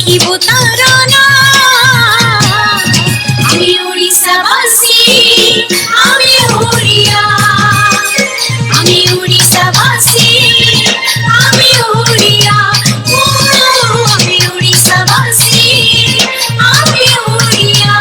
রাখিব তারনা। আমি ওড়িশাবাসী, আমি ওড়িয়া, আমি ওড়িশাবাসী, আমি ওড়িয়া, ও আমি ওড়িশাবাসী, আমি ওড়িয়া।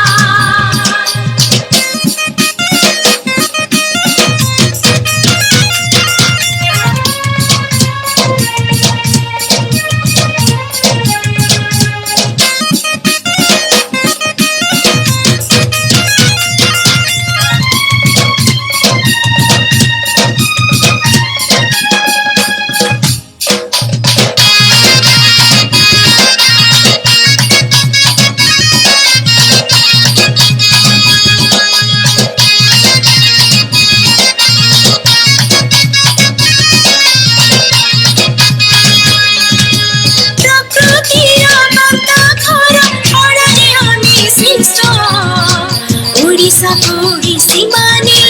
ओडिसी माने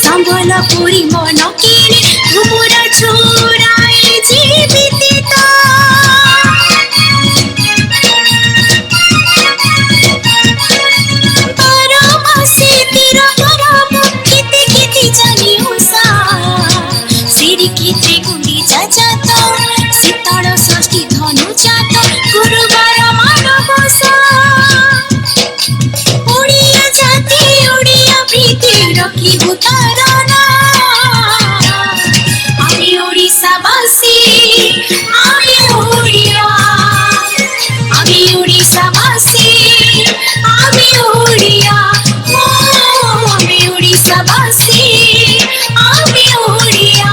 सम्बलपुरी मन किने घुमुर छोराए जीवित परमासी तिर परम किते किते जानी उषा सिरी किते गुंडी जात शीतल षष्ठी धनु जात गुरुवार मानवसा রাখিব তারনা। আমি ওড়িশাবাসী, আমি ওড়িয়া, আমি ওড়িশাবাসী, আমি ওড়িয়া, ও আমি ওড়িশাবাসী, আমি ওড়িয়া।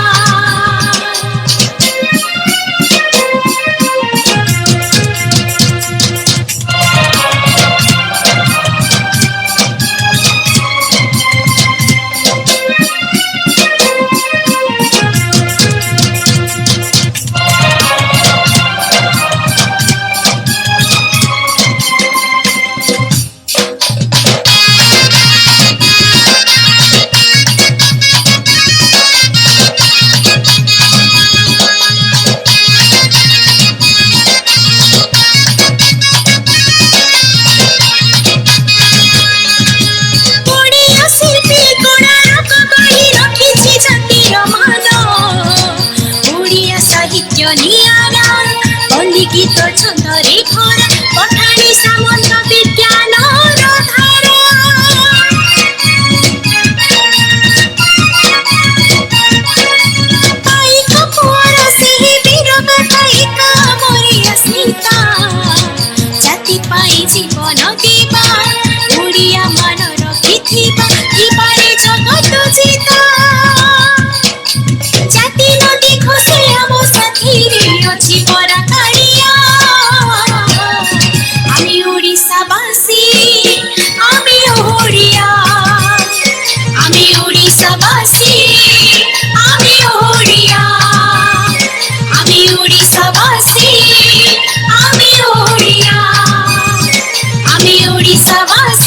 गीत छंदरे भरा पठाणी सामंत विज्ञान धारा पाइक पुअर सेही वीर गायिका मोरिया स्मिता जाति पाई जीवन देवा ओडिया मान रखिथिबा इबारे जगत जीता जाति नदी खसे आम साथी रे अछि परा ওড়িশাবাসী, আমি ওড়িয়া, আমি ওড়িশাবাসী, আমি ওড়িয়া, আমি ওড়িশাবাসী, আমি ওড়িয়া, আমি ওড়িশাবাসী।